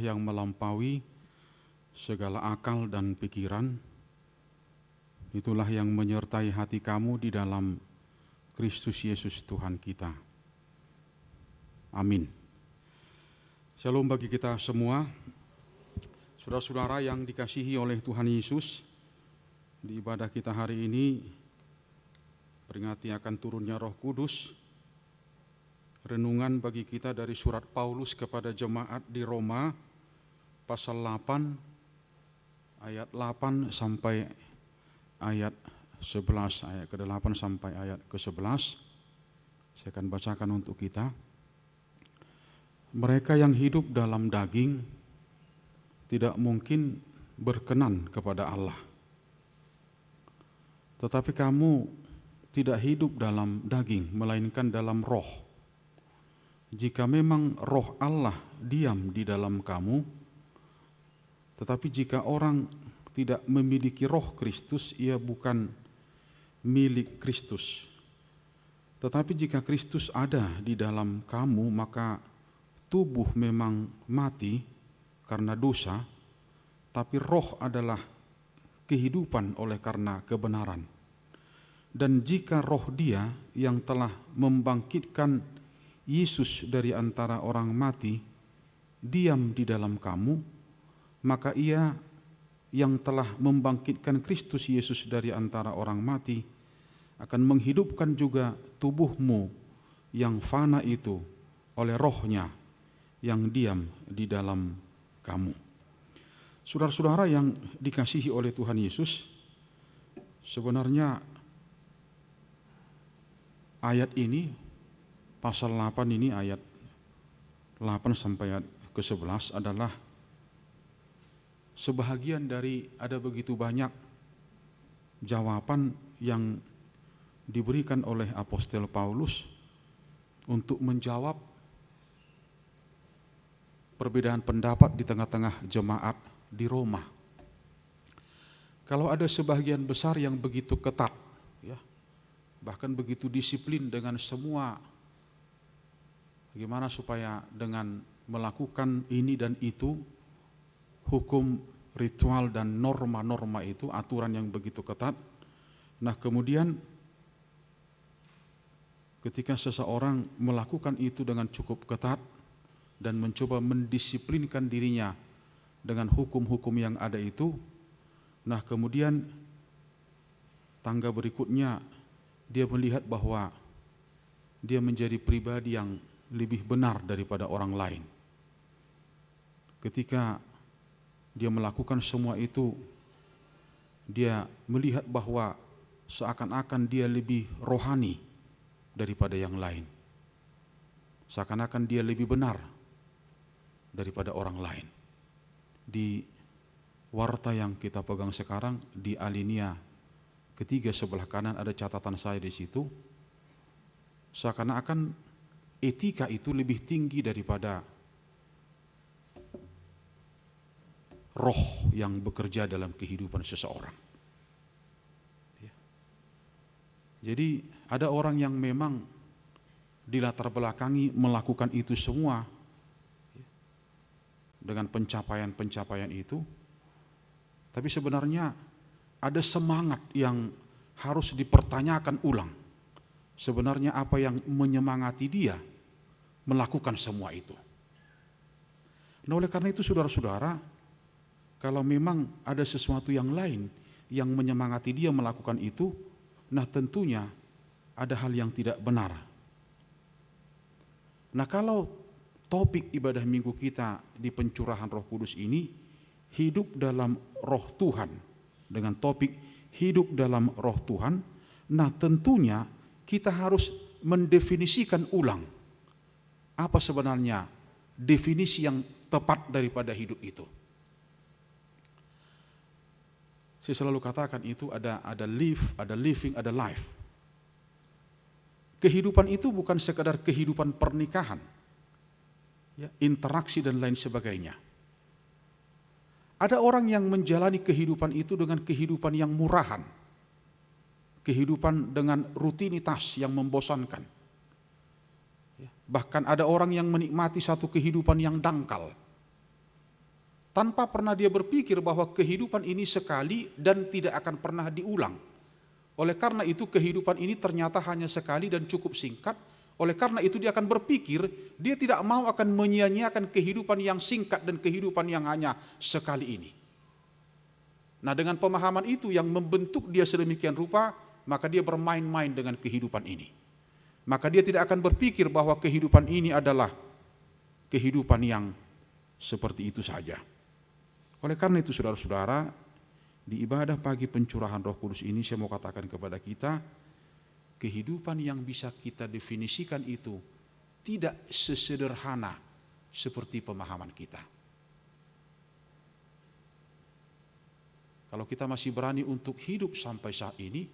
yang melampaui segala akal dan pikiran. Itulah yang menyertai hati kamu di dalam Kristus Yesus Tuhan kita. Amin. Shalom bagi kita semua. Saudara-saudara yang dikasihi oleh Tuhan Yesus, di ibadah kita hari ini peringati akan turunnya Roh Kudus. Renungan bagi kita dari surat Paulus kepada jemaat di Roma pasal 8 ayat 8 sampai ayat 11, ayat ke-8 sampai ayat ke-11. Saya akan bacakan untuk kita. Mereka yang hidup dalam daging tidak mungkin berkenan kepada Allah. Tetapi kamu tidak hidup dalam daging, melainkan dalam roh. Jika memang roh Allah diam di dalam kamu, tetapi jika orang tidak memiliki roh Kristus, ia bukan milik Kristus. Tetapi jika Kristus ada di dalam kamu, maka tubuh memang mati karena dosa, tapi roh adalah kehidupan oleh karena kebenaran. Dan jika roh Dia yang telah membangkitkan Yesus dari antara orang mati diam di dalam kamu, maka Ia yang telah membangkitkan Kristus Yesus dari antara orang mati akan menghidupkan juga tubuhmu yang fana itu oleh rohnya yang diam di dalam kamu. Saudara-saudara yang dikasihi oleh Tuhan Yesus, sebenarnya ayat ini, pasal 8 ini, ayat 8 sampai ayat ke-11 adalah sebahagian dari ada begitu banyak jawaban yang diberikan oleh Apostel Paulus untuk menjawab perbedaan pendapat di tengah-tengah jemaat di Roma. Kalau ada sebagian besar yang begitu ketat, ya, bahkan begitu disiplin dengan semua, bagaimana supaya dengan melakukan ini dan itu, hukum, ritual dan norma-norma itu, aturan yang begitu ketat. Nah kemudian ketika seseorang melakukan itu dengan cukup ketat dan mencoba mendisiplinkan dirinya dengan hukum-hukum yang ada itu, nah kemudian tangga berikutnya dia melihat bahwa dia menjadi pribadi yang lebih benar daripada orang lain. Ketika dia melakukan semua itu, dia melihat bahwa seakan-akan dia lebih rohani daripada yang lain. Seakan-akan dia lebih benar daripada orang lain. Di warta yang kita pegang sekarang, di alinea ketiga sebelah kanan ada catatan saya di situ. Seakan-akan etika itu lebih tinggi daripada roh yang bekerja dalam kehidupan seseorang. Jadi ada orang yang memang dilatar belakangi melakukan itu semua dengan pencapaian-pencapaian itu, tapi sebenarnya ada semangat yang harus dipertanyakan ulang. Sebenarnya apa yang menyemangati dia melakukan semua itu. Nah oleh karena itu saudara-saudara, kalau memang ada sesuatu yang lain yang menyemangati dia melakukan itu, nah tentunya ada hal yang tidak benar. Nah kalau topik ibadah minggu kita di pencurahan Roh Kudus ini, hidup dalam roh Tuhan, dengan topik hidup dalam roh Tuhan, nah tentunya kita harus mendefinisikan ulang apa sebenarnya definisi yang tepat daripada hidup itu. Saya selalu katakan itu ada live, ada living, ada life. Kehidupan itu bukan sekadar kehidupan pernikahan, ya, interaksi dan lain sebagainya. Ada orang yang menjalani kehidupan itu dengan kehidupan yang murahan, kehidupan dengan rutinitas yang membosankan. Bahkan ada orang yang menikmati satu kehidupan yang dangkal. tanpa pernah dia berpikir bahwa kehidupan ini sekali dan tidak akan pernah diulang. Oleh karena itu kehidupan ini ternyata hanya sekali dan cukup singkat. Oleh karena itu dia akan berpikir, dia tidak mau akan menyia-nyiakan kehidupan yang singkat dan kehidupan yang hanya sekali ini. Nah, dengan pemahaman itu yang membentuk dia sedemikian rupa, maka dia bermain-main dengan kehidupan ini. Maka dia tidak akan berpikir bahwa kehidupan ini adalah kehidupan yang seperti itu saja. Oleh karena itu saudara-saudara, di ibadah pagi pencurahan Roh Kudus ini saya mau katakan kepada kita, kehidupan yang bisa kita definisikan itu tidak sesederhana seperti pemahaman kita. Kalau kita masih berani untuk hidup sampai saat ini,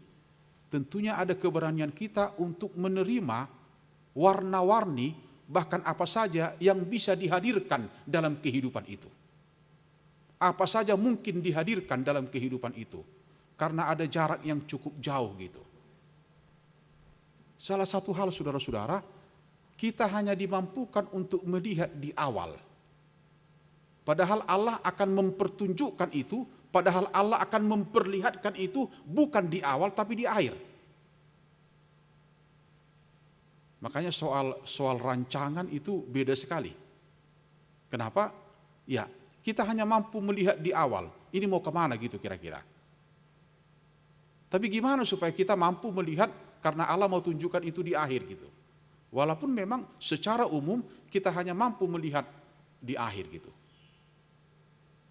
tentunya ada keberanian kita untuk menerima warna-warni bahkan apa saja yang bisa dihadirkan dalam kehidupan itu. Apa saja mungkin dihadirkan dalam kehidupan itu, karena ada jarak yang cukup jauh gitu. Salah satu hal saudara-saudara, kita hanya dimampukan untuk melihat di awal. Padahal Allah akan mempertunjukkan itu, padahal Allah akan memperlihatkan itu bukan di awal tapi di akhir. Makanya soal rancangan itu beda sekali. Kenapa? Ya, kita hanya mampu melihat di awal, ini mau kemana gitu kira-kira. Tapi gimana supaya kita mampu melihat karena Allah mau tunjukkan itu di akhir gitu. Walaupun memang secara umum kita hanya mampu melihat di akhir gitu.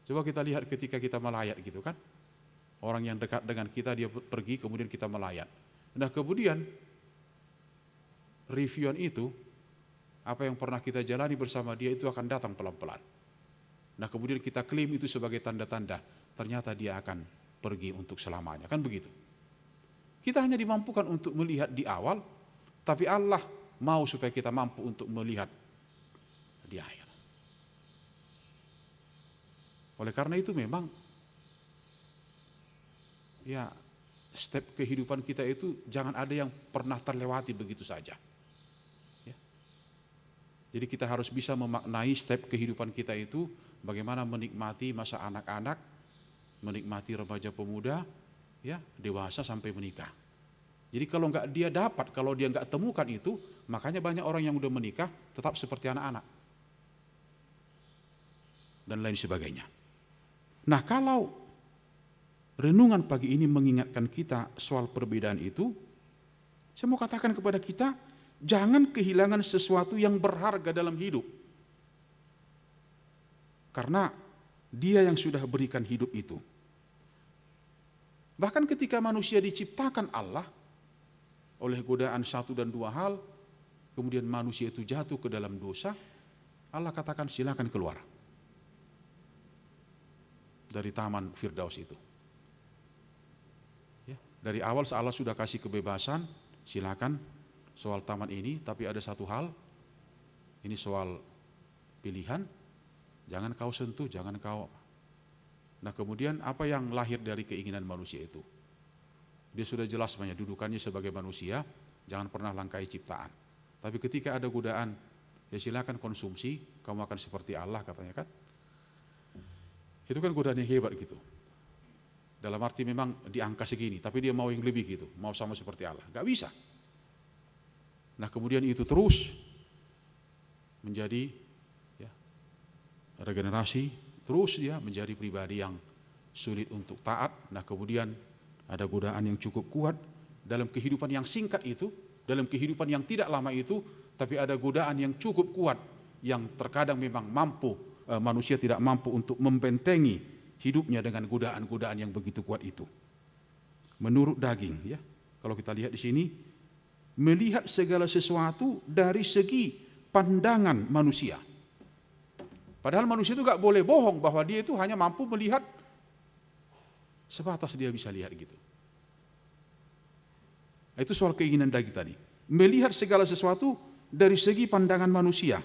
Coba kita lihat ketika kita melayat gitu kan. Orang yang dekat dengan kita dia pergi kemudian kita melayat. Nah kemudian reviewan itu, apa yang pernah kita jalani bersama dia itu akan datang pelan-pelan. Nah kemudian kita klaim itu sebagai tanda-tanda, ternyata dia akan pergi untuk selamanya, kan begitu. Kita hanya dimampukan untuk melihat di awal, tapi Allah mau supaya kita mampu untuk melihat di akhir. Oleh karena itu memang, ya step kehidupan kita itu jangan ada yang pernah terlewati begitu saja. Jadi kita harus bisa memaknai step kehidupan kita itu, bagaimana menikmati masa anak-anak, menikmati remaja pemuda, ya dewasa sampai menikah. Jadi kalau dia nggak temukan itu, makanya banyak orang yang udah menikah tetap seperti anak-anak dan lain sebagainya. Nah kalau renungan pagi ini mengingatkan kita soal perbedaan itu, saya mau katakan kepada kita, jangan kehilangan sesuatu yang berharga dalam hidup. Karena Dia yang sudah berikan hidup itu. Bahkan ketika manusia diciptakan Allah, oleh godaan satu dan dua hal, kemudian manusia itu jatuh ke dalam dosa, Allah katakan silakan keluar dari taman Firdaus itu. Ya, dari awal Allah sudah kasih kebebasan, silakan soal taman ini, tapi ada satu hal, ini soal pilihan, jangan kau sentuh, jangan kau. Nah kemudian apa yang lahir dari keinginan manusia itu? Dia sudah jelas dudukannya sebagai manusia, jangan pernah langkai ciptaan. Tapi ketika ada godaan, ya silakan konsumsi, kamu akan seperti Allah katanya kan. Itu kan godaan yang hebat gitu. Dalam arti memang di angka segini, tapi dia mau yang lebih gitu, mau sama seperti Allah. Gak bisa. Nah kemudian itu terus menjadi ya, regenerasi, terus dia menjadi pribadi yang sulit untuk taat. Nah kemudian ada godaan yang cukup kuat dalam kehidupan yang singkat itu, dalam kehidupan yang tidak lama itu, tapi ada godaan yang cukup kuat yang terkadang memang manusia tidak mampu untuk membentengi hidupnya dengan godaan-godaan yang begitu kuat itu. Menurut daging, ya, kalau kita lihat di sini, melihat segala sesuatu dari segi pandangan manusia. Padahal manusia itu gak boleh bohong bahwa dia itu hanya mampu melihat sebatas dia bisa lihat gitu. Itu soal keinginan daging tadi. Melihat segala sesuatu dari segi pandangan manusia.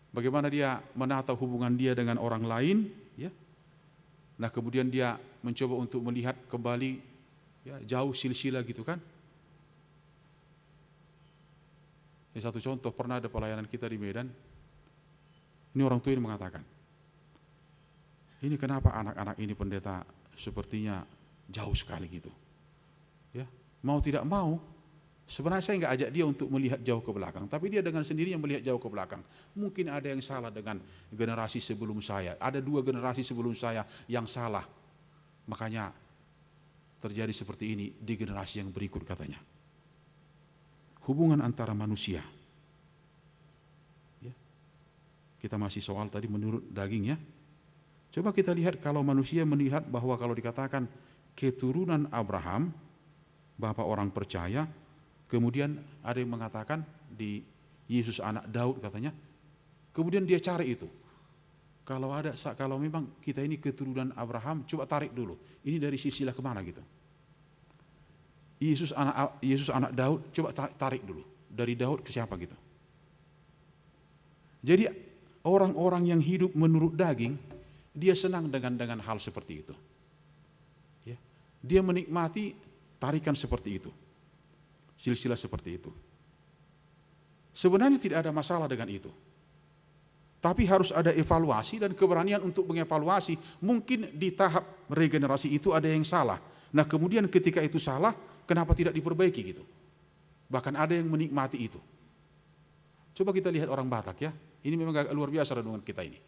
Bagaimana dia menata hubungan dia dengan orang lain, ya. Nah kemudian dia mencoba untuk melihat kembali, ya, jauh silsilah gitu kan. Satu contoh, pernah ada pelayanan kita di Medan. Ini orang tua ini mengatakan, Ini kenapa anak-anak ini pendeta sepertinya jauh sekali gitu. Ya, mau tidak mau, sebenarnya saya nggak ajak dia untuk melihat jauh ke belakang, tapi dia dengan sendirinya melihat jauh ke belakang. Mungkin ada yang salah dengan generasi sebelum saya, ada 2 generasi sebelum saya yang salah. Makanya terjadi seperti ini di generasi yang berikut katanya. Hubungan antara manusia. Ya. Kita masih soal tadi menurut daging ya. Coba kita lihat kalau manusia melihat bahwa kalau dikatakan keturunan Abraham, bapak orang percaya, kemudian ada yang mengatakan di Yesus anak Daud katanya, kemudian dia cari itu. Kalau memang kita ini keturunan Abraham, coba tarik dulu. Ini dari silsilah kemana gitu? Yesus anak Daud, coba tarik dulu. Dari Daud ke siapa gitu? Jadi orang-orang yang hidup menurut daging, dia senang dengan hal seperti itu. Ya. Dia menikmati tarikan seperti itu. Silsilah seperti itu. Sebenarnya tidak ada masalah dengan itu. Tapi harus ada evaluasi dan keberanian untuk mengevaluasi. Mungkin di tahap regenerasi itu ada yang salah. Nah kemudian ketika itu salah, kenapa tidak diperbaiki gitu? Bahkan ada yang menikmati itu. Coba kita lihat orang Batak ya. Ini memang agak luar biasa renungan kita ini.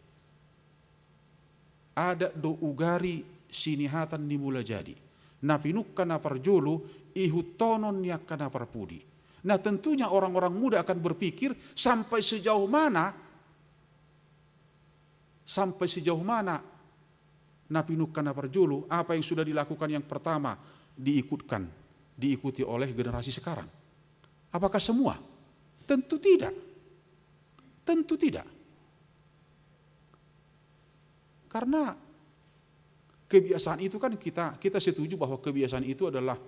Ada do ugari sinihatan dimula jadi. Napinuk kana parjolo ihutonon yak kana parpudi. Nah tentunya orang-orang muda akan berpikir sampai sejauh mana napinuk kana parjolo, apa yang sudah dilakukan yang pertama diikuti oleh generasi sekarang. Apakah semua? Tentu tidak. Tentu tidak. Karena kebiasaan itu kan kita setuju bahwa kebiasaan itu adalah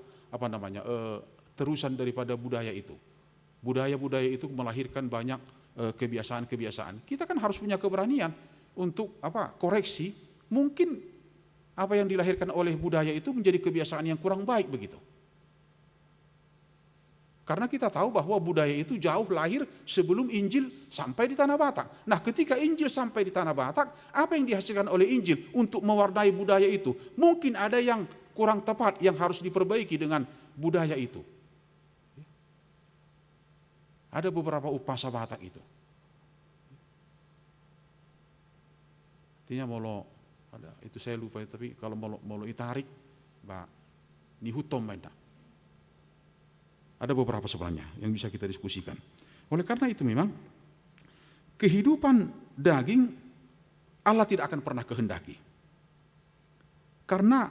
terusan daripada budaya itu. Budaya-budaya itu melahirkan banyak kebiasaan-kebiasaan. Kita kan harus punya keberanian untuk koreksi. Mungkin apa yang dilahirkan oleh budaya itu menjadi kebiasaan yang kurang baik begitu. Karena kita tahu bahwa budaya itu jauh lahir sebelum Injil sampai di Tanah Batak. Nah ketika Injil sampai di Tanah Batak, apa yang dihasilkan oleh Injil untuk mewarnai budaya itu? Mungkin ada yang kurang tepat yang harus diperbaiki dengan budaya itu. Ada beberapa upasa Batak itu. Artinya itu saya lupa tapi kalau mau itarik, ni hutom benda. Ada beberapa sebenarnya yang bisa kita diskusikan. Oleh karena itu memang kehidupan daging Allah tidak akan pernah kehendaki. Karena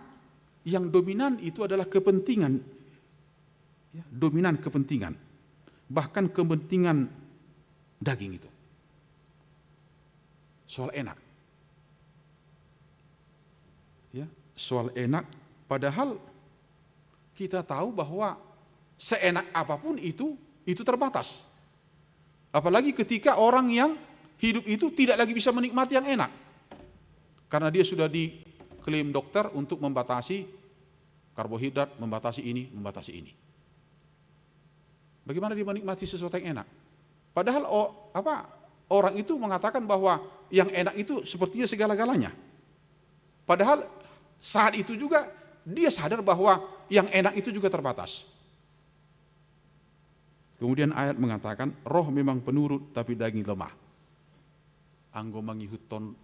yang dominan itu adalah kepentingan. Ya, dominan kepentingan. Bahkan kepentingan daging itu. Soal enak. Ya, soal enak padahal kita tahu bahwa seenak apapun itu terbatas. Apalagi ketika orang yang hidup itu tidak lagi bisa menikmati yang enak. Karena dia sudah diklaim dokter untuk membatasi karbohidrat, membatasi ini. Bagaimana dia menikmati sesuatu yang enak? Padahal orang itu mengatakan bahwa yang enak itu sepertinya segala-galanya. Padahal saat itu juga dia sadar bahwa yang enak itu juga terbatas. Kemudian ayat mengatakan, roh memang penurut tapi daging lemah. Anggo mangihuton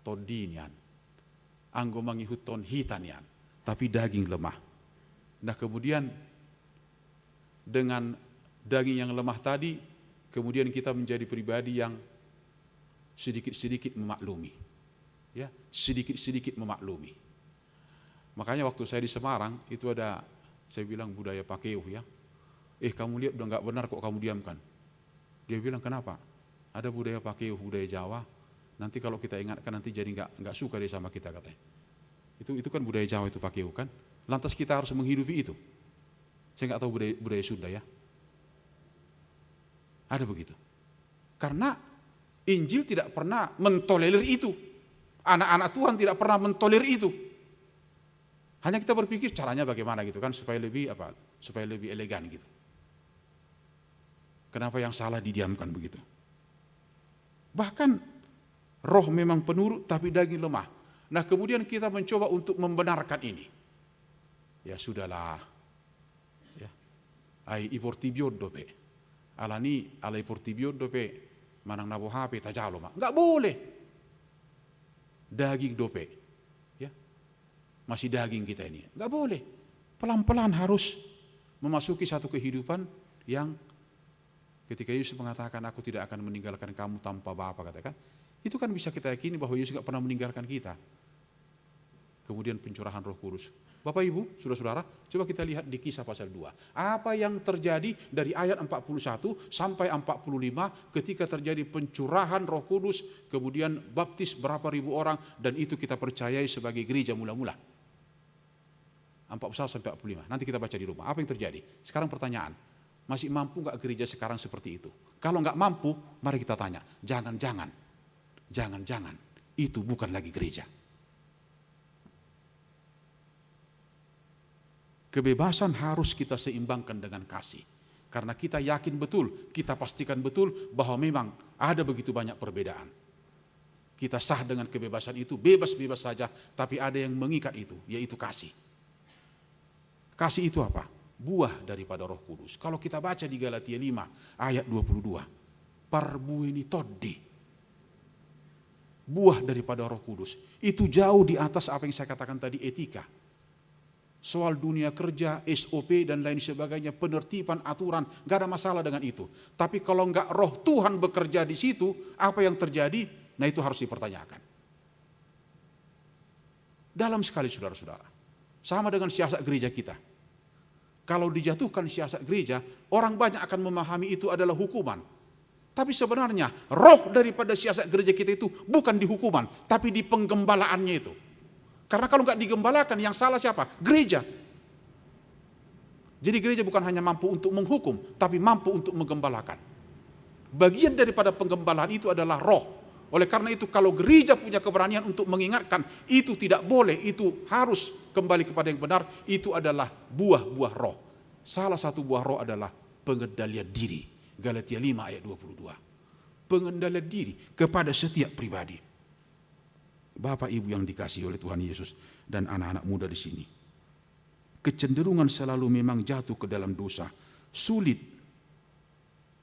todinian, anggo mangihuton hitanian, tapi daging lemah. Nah kemudian dengan daging yang lemah tadi, kemudian kita menjadi pribadi yang sedikit-sedikit memaklumi. Ya, sedikit-sedikit memaklumi. Makanya waktu saya di Semarang, itu ada, saya bilang budaya pakeuh ya. Kamu lihat udah nggak benar kok kamu diamkan. Dia bilang kenapa? Ada budaya pakeuh, budaya Jawa. Nanti kalau kita ingatkan nanti jadi nggak suka dia sama kita katanya. Itu kan budaya Jawa itu pakeuh kan. Lantas kita harus menghidupi itu. Saya nggak tahu budaya Sunda ya. Ada begitu. Karena Injil tidak pernah mentolerir itu. Anak-anak Tuhan tidak pernah mentolerir itu. Hanya kita berpikir caranya bagaimana gitu kan supaya lebih elegan gitu. Kenapa yang salah didiamkan begitu? Bahkan roh memang penurut tapi daging lemah. Nah kemudian kita mencoba untuk membenarkan ini. Ya sudahlah. Ya. Ai iportibio dope. Alani ala iportibio dope manang nabo HP tajalo mak. Enggak boleh. Daging dope. Ya. Masih daging kita ini. Enggak boleh. Pelan-pelan harus memasuki satu kehidupan yang ketika Yesus mengatakan aku tidak akan meninggalkan kamu tanpa Bapa, katakan, itu kan bisa kita yakini bahwa Yesus tidak pernah meninggalkan kita. Kemudian pencurahan Roh Kudus. Bapak Ibu, saudara-saudara, coba kita lihat di Kisah pasal 2. Apa yang terjadi dari ayat 41 sampai 45 ketika terjadi pencurahan Roh Kudus, kemudian baptis berapa ribu orang, dan itu kita percayai sebagai gereja mula-mula. 41 sampai 45. Nanti kita baca di rumah. Apa yang terjadi? Sekarang pertanyaan, masih mampu nggak gereja sekarang seperti itu? Kalau nggak mampu, mari kita tanya. Jangan-jangan itu bukan lagi gereja. Kebebasan harus kita seimbangkan dengan kasih. Karena kita yakin betul, kita pastikan betul bahwa memang ada begitu banyak perbedaan. Kita sah dengan kebebasan itu, bebas-bebas saja, tapi ada yang mengikat itu, yaitu kasih. Kasih itu apa? Buah daripada Roh Kudus. Kalau kita baca di Galatia 5 ayat 22, parbueni toddi, buah daripada Roh Kudus. Itu jauh di atas apa yang saya katakan tadi, etika. Soal dunia kerja, SOP dan lain sebagainya, penertiban, aturan, gak ada masalah dengan itu. Tapi kalau gak Roh Tuhan bekerja di situ, apa yang terjadi? Nah itu harus dipertanyakan. Dalam sekali saudara-saudara. Sama dengan siasat gereja kita. Kalau dijatuhkan siasat gereja, orang banyak akan memahami itu adalah hukuman. Tapi sebenarnya roh daripada siasat gereja kita itu bukan di hukuman, tapi di penggembalaannya itu. Karena kalau nggak digembalakan, yang salah siapa? Gereja. Jadi gereja bukan hanya mampu untuk menghukum, tapi mampu untuk menggembalakan. Bagian daripada penggembalaan itu adalah roh. Oleh karena itu kalau gereja punya keberanian untuk mengingatkan, itu tidak boleh, itu harus kembali kepada yang benar, itu adalah buah-buah roh. Salah satu buah roh adalah pengendalian diri. Galatia 5 ayat 22. Pengendalian diri kepada setiap pribadi. Bapak Ibu yang dikasihi oleh Tuhan Yesus dan anak-anak muda di sini. Kecenderungan selalu memang jatuh ke dalam dosa. Sulit,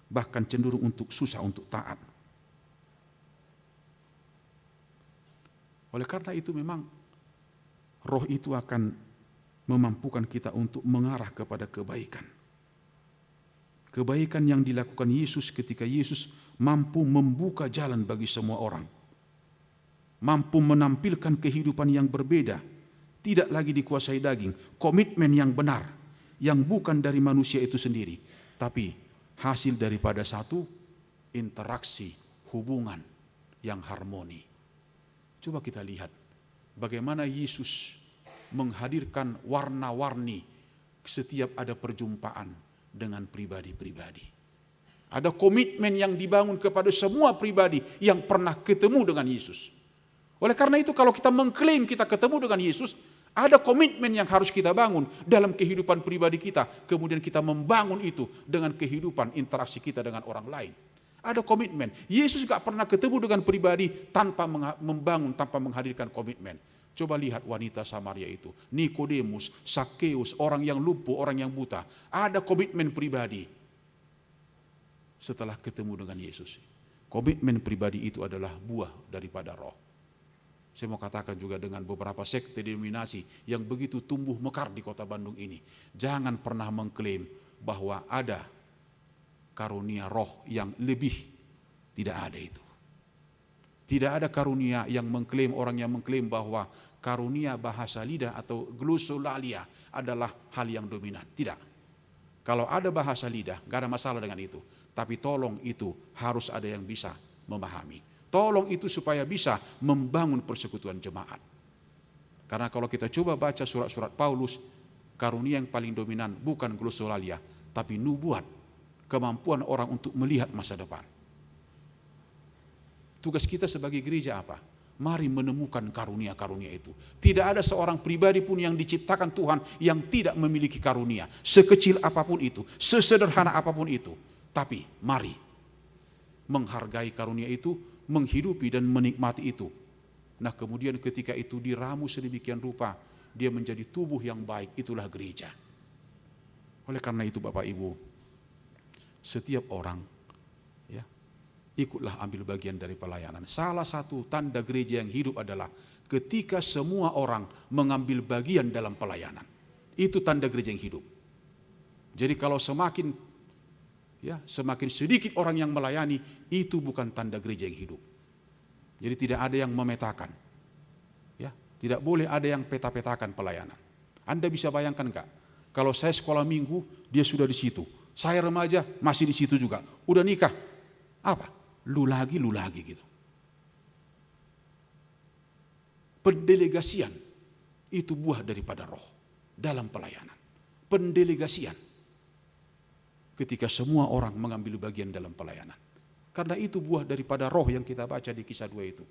bahkan cenderung untuk susah untuk taat. Oleh karena itu memang roh itu akan memampukan kita untuk mengarah kepada kebaikan. Kebaikan yang dilakukan Yesus ketika Yesus mampu membuka jalan bagi semua orang. Mampu menampilkan kehidupan yang berbeda, tidak lagi dikuasai daging, komitmen yang benar, yang bukan dari manusia itu sendiri, tapi hasil daripada satu interaksi hubungan yang harmoni. Coba kita lihat bagaimana Yesus menghadirkan warna-warni setiap ada perjumpaan dengan pribadi-pribadi. Ada komitmen yang dibangun kepada semua pribadi yang pernah ketemu dengan Yesus. Oleh karena itu kalau kita mengklaim kita ketemu dengan Yesus, ada komitmen yang harus kita bangun dalam kehidupan pribadi kita. Kemudian kita membangun itu dengan kehidupan interaksi kita dengan orang lain. Ada komitmen. Yesus gak pernah ketemu dengan pribadi tanpa membangun, tanpa menghadirkan komitmen. Coba lihat wanita Samaria itu. Nikodemus, Sakeus, orang yang lumpuh, orang yang buta. Ada komitmen pribadi. Setelah ketemu dengan Yesus. Komitmen pribadi itu adalah buah daripada roh. Saya mau katakan juga dengan beberapa sekte denominasi yang begitu tumbuh mekar di kota Bandung ini. Jangan pernah mengklaim bahwa ada karunia roh yang lebih. Tidak ada itu. Tidak ada karunia yang mengklaim, orang yang mengklaim bahwa karunia bahasa lidah atau glosolalia adalah hal yang dominan. Tidak. Kalau ada bahasa lidah, gak ada masalah dengan itu. Tapi tolong itu harus ada yang bisa memahami. Tolong itu supaya bisa membangun persekutuan jemaat. Karena kalau kita coba baca surat-surat Paulus, karunia yang paling dominan bukan glosolalia, tapi nubuat, kemampuan orang untuk melihat masa depan. Tugas kita sebagai gereja apa? Mari menemukan karunia-karunia itu. Tidak ada seorang pribadi pun yang diciptakan Tuhan yang tidak memiliki karunia. Sekecil apapun itu, sesederhana apapun itu. Tapi mari menghargai karunia itu, menghidupi dan menikmati itu. Nah kemudian ketika itu diramu sedemikian rupa, dia menjadi tubuh yang baik, itulah gereja. Oleh karena itu Bapak Ibu, setiap orang ya, ikutlah ambil bagian dari pelayanan. Salah satu tanda gereja yang hidup adalah ketika semua orang mengambil bagian dalam pelayanan. Itu tanda gereja yang hidup. Jadi kalau semakin sedikit orang yang melayani, itu bukan tanda gereja yang hidup. Jadi tidak ada yang memetakan. Ya, tidak boleh ada yang peta-petakan pelayanan. Anda bisa bayangkan enggak? Kalau saya sekolah minggu, dia sudah di situ. Saya remaja, masih di situ juga. Udah nikah, apa? Lu lagi gitu. Pendelegasian itu buah daripada roh dalam pelayanan. Pendelegasian. Ketika semua orang mengambil bagian dalam pelayanan. Karena itu buah daripada roh yang kita baca di Kisah 2 itu.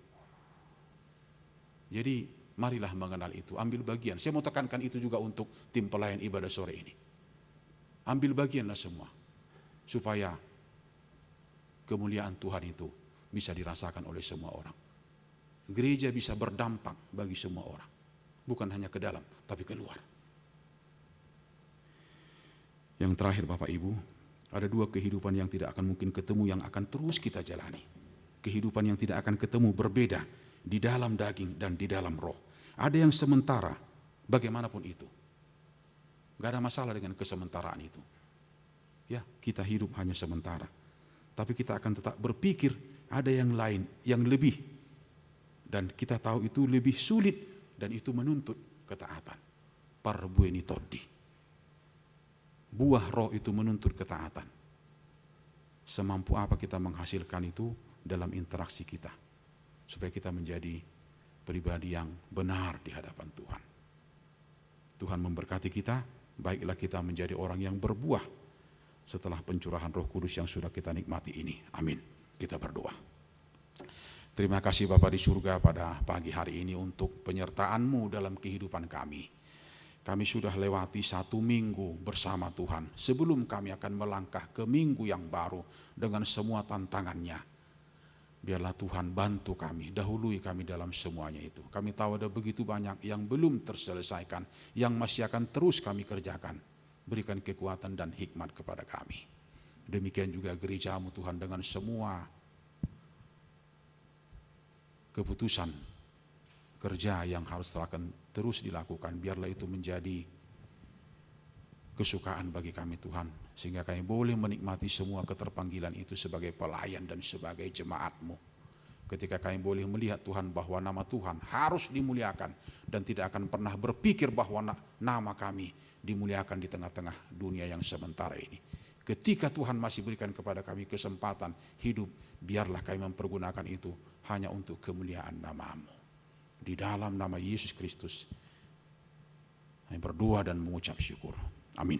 Jadi marilah mengenal itu, ambil bagian. Saya mau tekankan itu juga untuk tim pelayan ibadah sore ini. Ambil bagianlah semua. Supaya kemuliaan Tuhan itu bisa dirasakan oleh semua orang. Gereja bisa berdampak bagi semua orang. Bukan hanya ke dalam, tapi keluar. Yang terakhir Bapak Ibu, ada dua kehidupan yang tidak akan mungkin ketemu yang akan terus kita jalani. Kehidupan yang tidak akan ketemu berbeda di dalam daging dan di dalam roh. Ada yang sementara, bagaimanapun itu. Gak ada masalah dengan kesementaraan itu. Ya, kita hidup hanya sementara. Tapi kita akan tetap berpikir ada yang lain, yang lebih. Dan kita tahu itu lebih sulit dan itu menuntut ketaatan. Parbueni todi. Buah roh itu menuntut ketaatan. Semampu apa kita menghasilkan itu dalam interaksi kita. Supaya kita menjadi pribadi yang benar di hadapan Tuhan. Tuhan memberkati kita, baiklah kita menjadi orang yang berbuah setelah pencurahan Roh Kudus yang sudah kita nikmati ini. Amin. Kita berdoa. Terima kasih Bapa di surga pada pagi hari ini untuk penyertaan-Mu dalam kehidupan kami. Kami sudah lewati 1 minggu bersama Tuhan. Sebelum kami akan melangkah ke minggu yang baru dengan semua tantangannya. Biarlah Tuhan bantu kami, dahului kami dalam semuanya itu. Kami tahu ada begitu banyak yang belum terselesaikan, yang masih akan terus kami kerjakan. Berikan kekuatan dan hikmat kepada kami. Demikian juga gereja-Mu Tuhan dengan semua keputusan kerja yang harus akan terus dilakukan. Biarlah itu menjadi kesukaan bagi kami Tuhan. Sehingga kami boleh menikmati semua keterpanggilan itu sebagai pelayan dan sebagai jemaat-Mu. Ketika kami boleh melihat Tuhan bahwa nama Tuhan harus dimuliakan. Dan tidak akan pernah berpikir bahwa nama kami dimuliakan di tengah-tengah dunia yang sementara ini. Ketika Tuhan masih berikan kepada kami kesempatan hidup, biarlah kami mempergunakan itu hanya untuk kemuliaan nama-Mu. Di dalam nama Yesus Kristus, kami berdoa dan mengucap syukur. Amin.